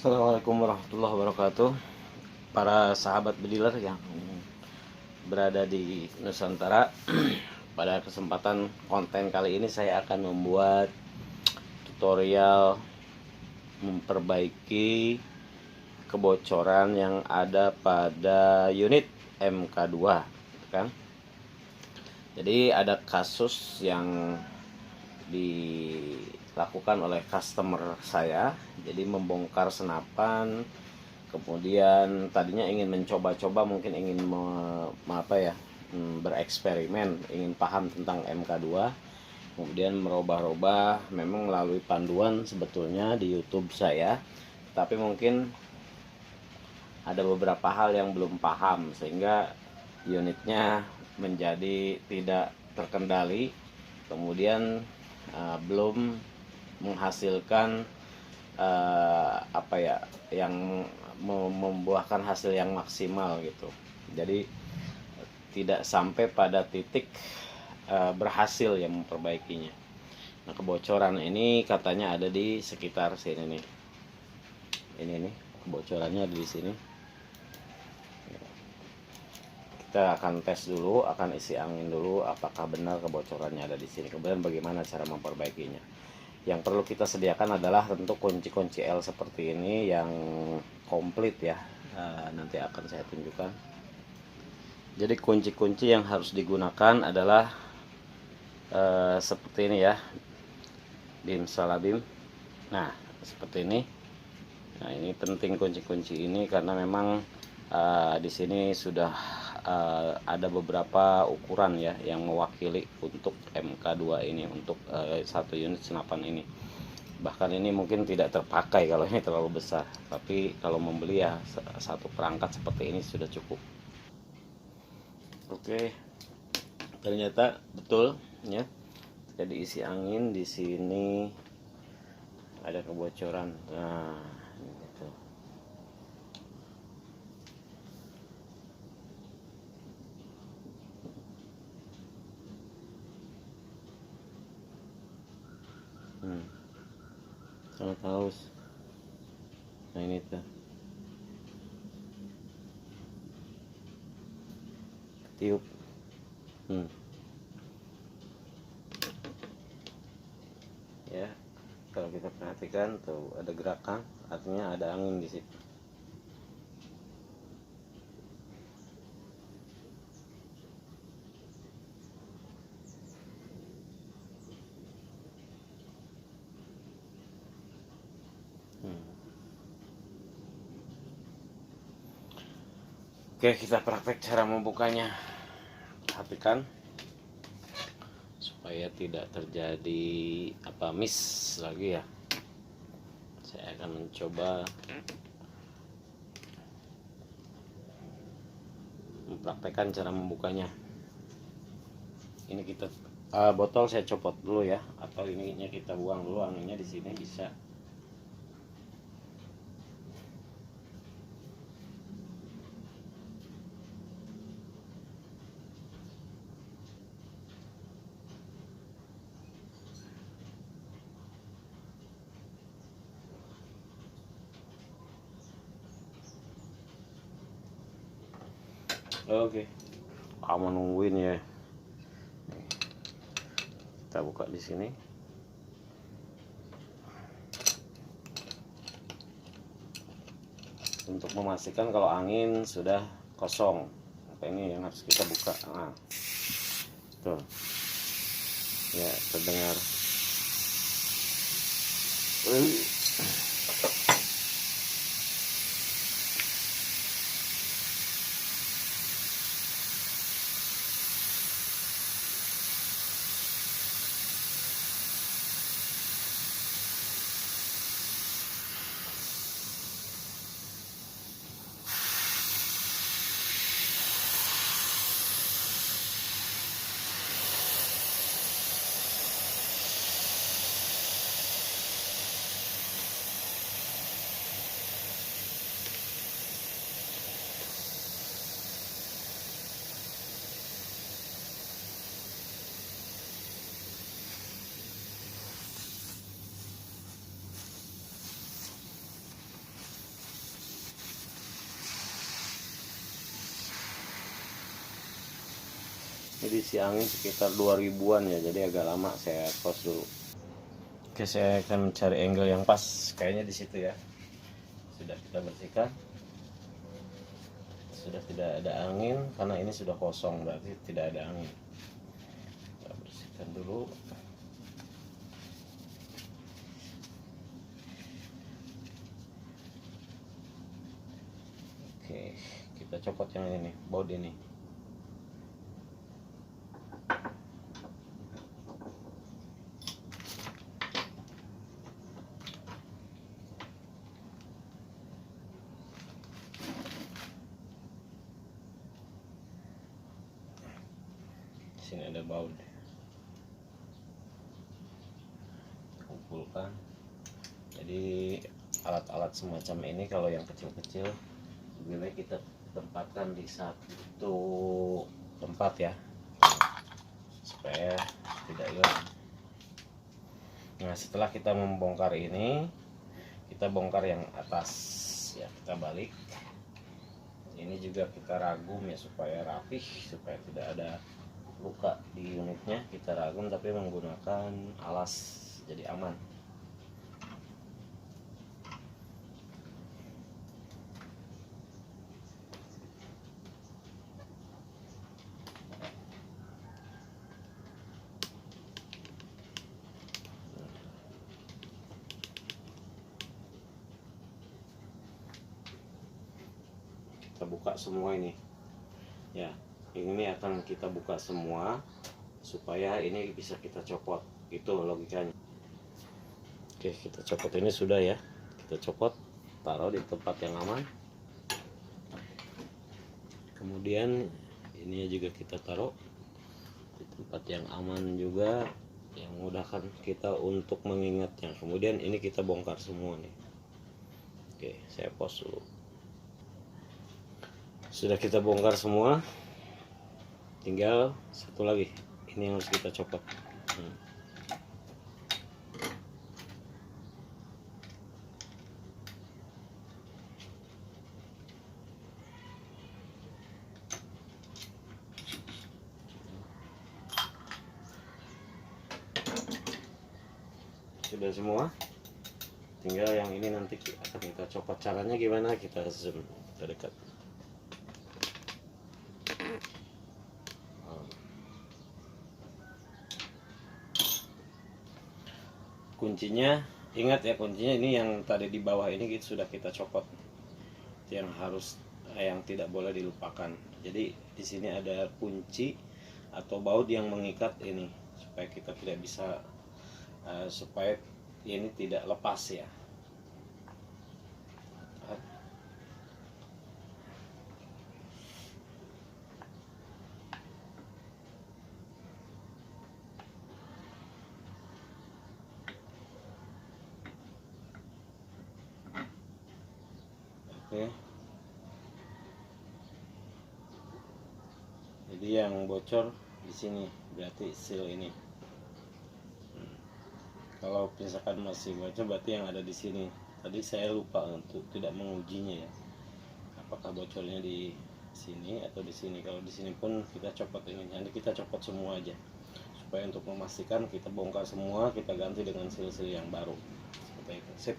Assalamualaikum warahmatullahi wabarakatuh. Para sahabat bediler yang berada di Nusantara, pada kesempatan konten kali ini saya akan membuat tutorial memperbaiki kebocoran yang ada pada unit MK2, kan? Jadi ada kasus yang dilakukan oleh customer saya, jadi membongkar senapan, kemudian tadinya ingin mencoba-coba, mungkin ingin bereksperimen, ingin paham tentang MK2, kemudian merubah-rubah, memang melalui panduan sebetulnya di YouTube saya, tapi mungkin ada beberapa hal yang belum paham sehingga unitnya menjadi tidak terkendali, kemudian belum menghasilkan yang membuahkan hasil yang maksimal gitu. Jadi tidak sampai pada titik berhasil yang memperbaikinya. Nah, kebocoran ini katanya ada di sekitar sini nih. Ini nih, kebocorannya ada di sini. Kita akan tes dulu, akan isi angin dulu apakah benar kebocorannya ada di sini. Kemudian bagaimana cara memperbaikinya. Yang perlu kita sediakan adalah tentu kunci-kunci L seperti ini yang komplit ya. Nanti akan saya tunjukkan. Jadi kunci-kunci yang harus digunakan adalah seperti ini ya. Bim salabim. Nah, seperti ini. Nah, ini penting kunci-kunci ini karena memang di sini sudah ada beberapa ukuran ya yang mewakili untuk MK2 ini, untuk satu unit senapan ini. Bahkan ini mungkin tidak terpakai kalau ini terlalu besar, tapi kalau membeli ya satu perangkat seperti ini sudah cukup. Oke, ternyata betul ya. Jadi isi angin di sini ada kebocoran. Nah, gitu. Sangat haus. Nah, ini tuh tiup. Ya, kalau kita perhatikan tuh ada gerakan, artinya ada angin di situ. Oke, kita praktek cara membukanya. Perhatikan supaya tidak terjadi miss lagi ya. Saya akan mencoba mempraktekkan cara membukanya. Ini kita botol saya copot dulu ya, atau ininya kita buang dulu, anginnya di sini bisa. Oke, kamu nungguin ya. Kita buka di sini. Untuk memastikan kalau angin sudah kosong. Ini yang harus kita buka. Nah, tuh, ya terdengar. Jadi si angin sekitar 2000-an ya, jadi agak lama saya pause dulu. Oke, saya akan mencari angle yang pas, kayaknya di situ ya. Sudah kita bersihkan, sudah tidak ada angin karena ini sudah kosong, berarti tidak ada angin. Kita bersihkan dulu. Oke, kita copot yang ini, baut ini. Sini ada baut. Kumpulkan. Jadi alat-alat semacam ini kalau yang kecil-kecil bila kita tempatkan di satu tempat ya, supaya tidak hilang. Nah, setelah kita membongkar ini, kita bongkar yang atas ya, kita balik. Ini juga kita ragum ya supaya rapih, supaya tidak ada luka di unitnya. Kita ragum tapi menggunakan alas, jadi aman. Kita buka semua ini ya, ini akan kita buka semua supaya ini bisa kita copot, itu logikanya. Oke, kita copot ini sudah ya, kita copot, taruh di tempat yang aman. Kemudian ini juga kita taruh di tempat yang aman juga, yang memudahkan kita untuk mengingatnya. Kemudian ini kita bongkar semua nih. Oke, saya pause dulu. Sudah kita bongkar semua, tinggal satu lagi, ini yang harus kita copot. Sudah semua, tinggal yang ini nanti akan kita copot. Caranya gimana, kita zoom ke dekat. Kuncinya, ingat ya, kuncinya ini yang tadi di bawah ini sudah kita copot, yang harus, yang tidak boleh dilupakan. Jadi di sini ada kunci atau baut yang mengikat ini supaya kita tidak bisa supaya ini tidak lepas ya. Oke. Jadi yang bocor di sini berarti seal ini. Kalau misalkan masih bocor berarti yang ada di sini. Tadi saya lupa untuk tidak mengujinya ya, apakah bocornya di sini atau di sini. Kalau di sini pun kita copot ini, nanti kita copot semua aja supaya untuk memastikan kita bongkar semua, kita ganti dengan seal-seal yang baru seperti itu. Sip.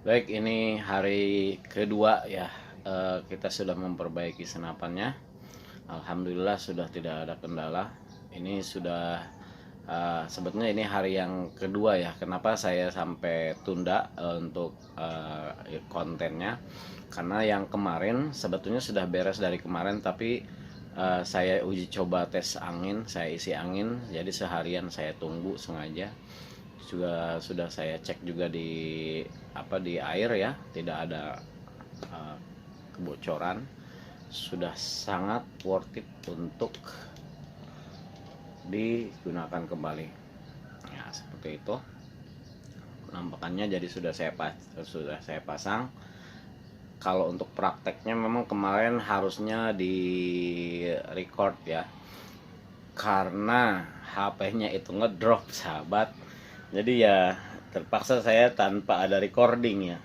Baik, ini hari kedua ya, kita sudah memperbaiki senapannya. Alhamdulillah sudah tidak ada kendala. Ini sudah sebetulnya ini hari yang kedua ya. Kenapa saya sampai tunda untuk kontennya? Karena yang kemarin sebetulnya sudah beres dari kemarin, tapi saya uji coba tes angin, saya isi angin, jadi seharian saya tunggu sengaja. Juga sudah saya cek juga di air ya, tidak ada kebocoran. Sudah sangat worth it untuk digunakan kembali ya, seperti itu penampakannya. Jadi sudah saya pasang. Kalau untuk prakteknya memang kemarin harusnya di record ya, karena HP-nya itu ngedrop sahabat, jadi ya terpaksa saya tanpa ada recording ya.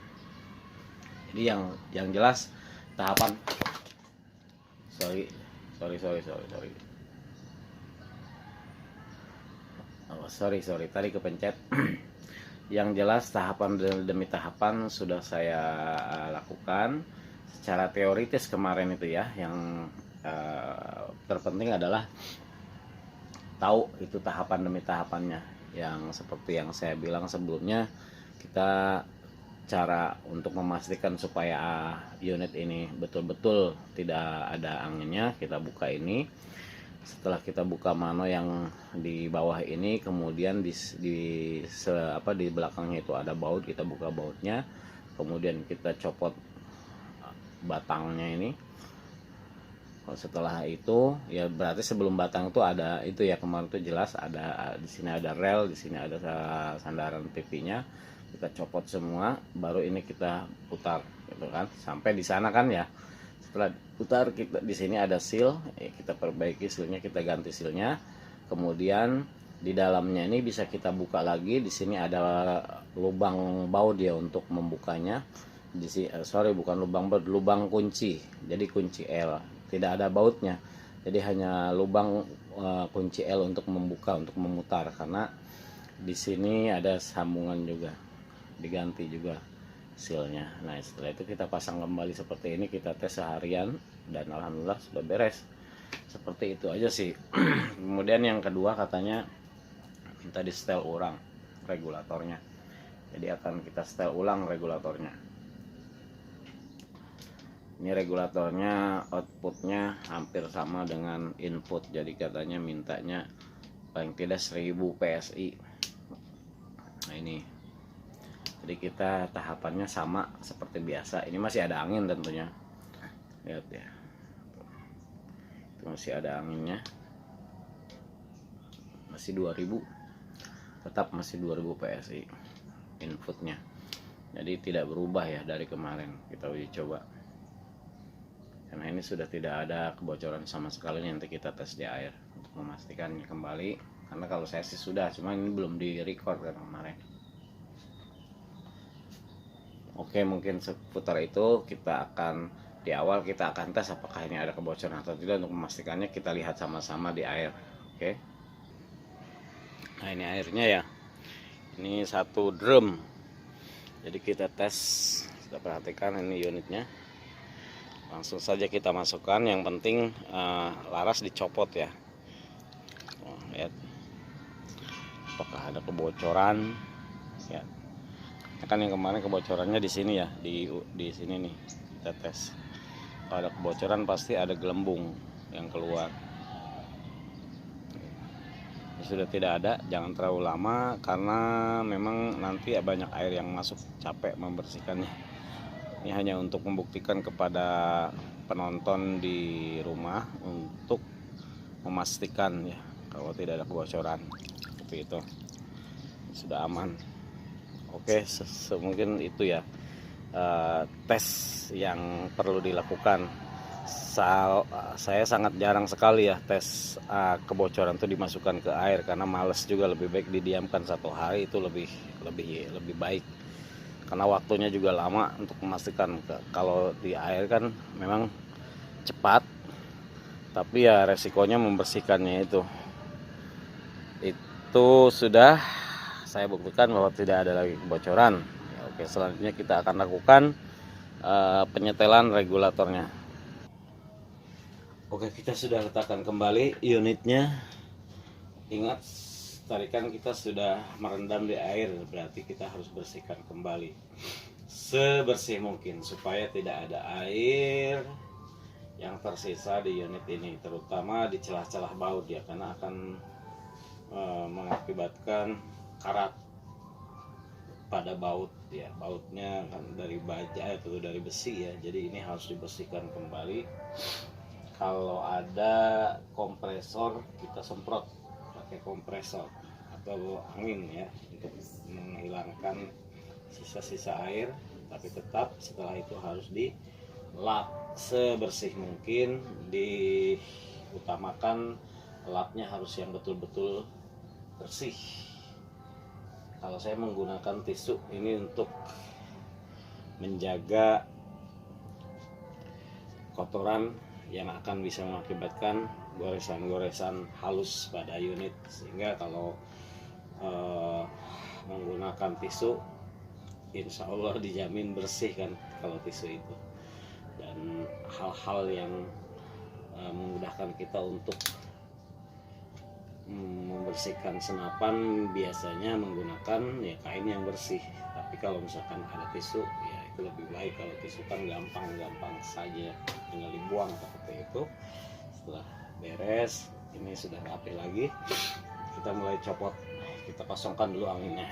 Jadi yang jelas tahapan sorry tadi kepencet. Yang jelas tahapan demi tahapan sudah saya lakukan secara teoritis kemarin itu ya. Yang terpenting adalah tahu itu tahapan demi tahapannya. Yang seperti yang saya bilang sebelumnya, kita cara untuk memastikan supaya unit ini betul-betul tidak ada anginnya, kita buka ini. Setelah kita buka mano yang di bawah ini, kemudian di belakangnya itu ada baut, kita buka bautnya, kemudian kita copot batangnya ini. Setelah itu ya berarti sebelum batang itu ada itu ya, kemarin itu jelas ada di sini ada rel, di sini ada sandaran pipinya, kita copot semua, baru ini kita putar gitu kan sampai di sana kan ya. Setelah putar, kita di sini ada seal, kita perbaiki sealnya, kita ganti sealnya. Kemudian di dalamnya ini bisa kita buka lagi, di sini ada lubang baut ya untuk membukanya. Di sini bukan lubang baut, lubang kunci. Jadi kunci L, tidak ada bautnya. Jadi hanya lubang kunci L untuk membuka, untuk memutar, karena di sini ada sambungan juga, diganti juga sealnya. Nah setelah itu kita pasang kembali seperti ini, kita tes seharian dan alhamdulillah sudah beres. Seperti itu aja sih. Kemudian yang kedua katanya minta di setel ulang regulatornya, jadi akan kita setel ulang regulatornya. Ini regulatornya outputnya hampir sama dengan input, jadi katanya mintanya paling tidak 1000 PSI. Nah ini, jadi kita tahapannya sama seperti biasa. Ini masih ada angin tentunya, lihat ya, itu masih ada anginnya, masih 2000, tetap masih 2000 PSI inputnya. Jadi tidak berubah ya dari kemarin kita uji coba, karena ini sudah tidak ada kebocoran sama sekali. Nanti kita tes di air untuk memastikannya kembali, karena kalau saya sih sudah, cuma ini belum di record kan kemarin. Oke, mungkin seputar itu kita akan di awal kita akan tes apakah ini ada kebocoran atau tidak. Untuk memastikannya kita lihat sama-sama di air. Oke. Nah ini airnya ya, ini 1 drum. Jadi kita tes, kita perhatikan ini unitnya. Langsung saja kita masukkan. Yang penting laras dicopot ya. Lihat apakah ada kebocoran ya. Kan yang kemarin kebocorannya di sini ya, di sini nih kita tes. Kalau ada kebocoran pasti ada gelembung yang keluar. Ini sudah tidak ada, jangan terlalu lama karena memang nanti banyak air yang masuk, capek membersihkannya. Ini hanya untuk membuktikan kepada penonton di rumah untuk memastikan ya kalau tidak ada kebocoran. Seperti itu, sudah aman. Oke, mungkin itu ya tes yang perlu dilakukan. Saya sangat jarang sekali ya tes kebocoran itu dimasukkan ke air, karena males juga. Lebih baik didiamkan 1 hari, itu lebih baik, karena waktunya juga lama untuk memastikan. Kalau di air kan memang cepat, tapi ya resikonya membersihkannya itu sudah saya buktikan bahwa tidak ada lagi kebocoran ya. Oke, selanjutnya kita akan lakukan penyetelan regulatornya. Oke, kita sudah letakkan kembali unitnya. Ingat, tadi kan kita sudah merendam di air, berarti kita harus bersihkan kembali sebersih mungkin supaya tidak ada air yang tersisa di unit ini, terutama di celah-celah baut ya, karena akan mengakibatkan karat pada baut ya. Bautnya kan dari baja atau dari besi ya, jadi ini harus dibersihkan kembali. Kalau ada kompresor, kita semprot pakai kompresor atau angin ya, untuk menghilangkan sisa-sisa air. Tapi tetap setelah itu harus dilap sebersih mungkin. Diutamakan lapnya harus yang betul-betul bersih. Kalau saya menggunakan tisu ini untuk menjaga kotoran yang akan bisa mengakibatkan goresan-goresan halus pada unit, sehingga kalau menggunakan tisu insya Allah dijamin bersih kan kalau tisu itu. Dan hal-hal yang memudahkan kita untuk membersihkan senapan biasanya menggunakan ya kain yang bersih, tapi kalau misalkan ada tisu ya itu lebih baik. Kalau tisu kan gampang saja, tinggal dibuang seperti itu. Setelah beres, ini sudah rapi lagi, kita mulai copot. Kita kosongkan dulu anginnya.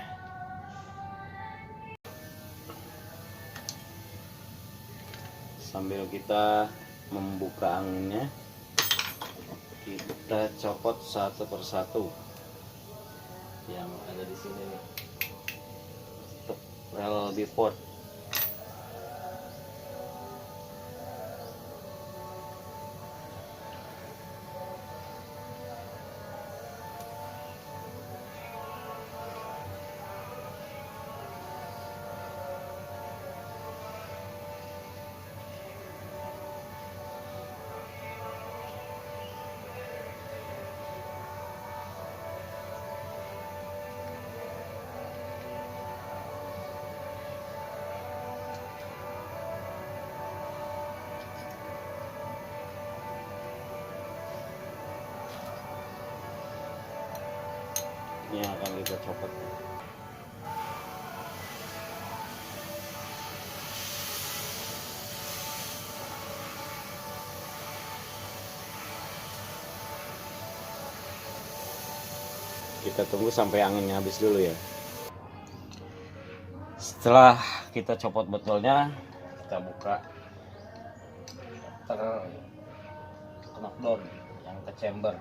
Sambil kita membuka anginnya, kita copot satu persatu yang ada di sini nih, untuk rel bipod. Ini akan kita copot. Kita tunggu sampai anginnya habis dulu ya. Setelah kita copot botolnya, kita buka knockdown yang ke chamber.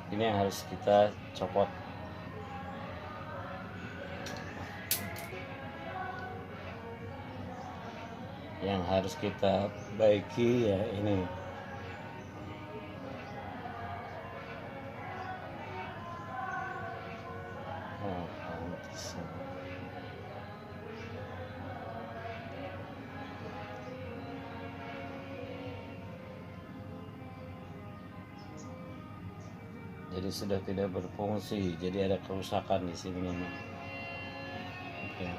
Ini yang harus kita copot. Yang harus kita baiki ya ini. Jadi sudah tidak berfungsi, jadi ada kerusakan di sini memang. Oke.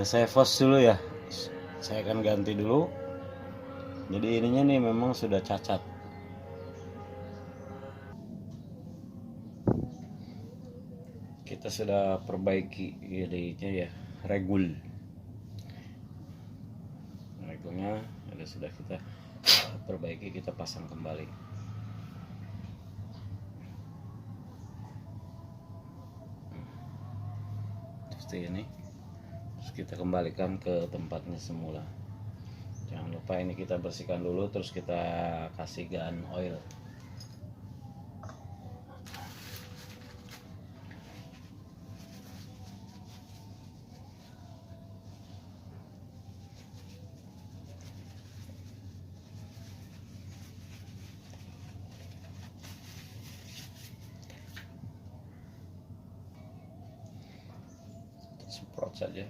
Saya pause dulu ya. Saya akan ganti dulu. Jadi ininya nih memang sudah cacat. Kita sudah perbaiki jadinya ya, regulnya ada, sudah kita perbaiki, kita pasang kembali. Seperti ini. Terus kita kembalikan ke tempatnya semula. Jangan lupa ini kita bersihkan dulu, terus kita kasih gun oil. Semprot saja.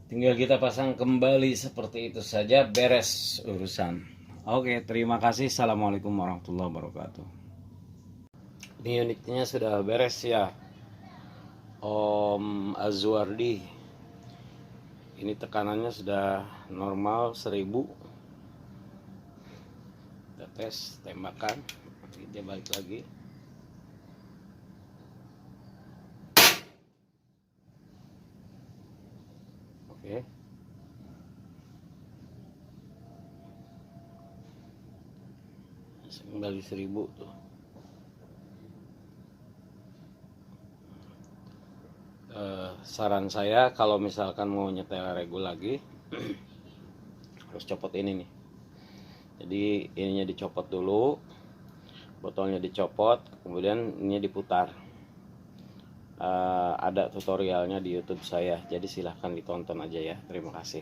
Tinggal kita pasang kembali seperti itu saja, beres urusan. Oke, terima kasih. Assalamualaikum warahmatullahi wabarakatuh. Ini unitnya sudah beres ya, Om Azwardi. Ini tekanannya sudah normal 1000. Kita tes tembakan, dia balik lagi. Oke. Kembali 1000 tuh. Saran saya kalau misalkan mau nyetel regu lagi harus copot ini nih. Jadi ininya dicopot dulu, botolnya dicopot, kemudian ini diputar. Ada tutorialnya di YouTube saya, jadi silahkan ditonton aja ya. Terima kasih.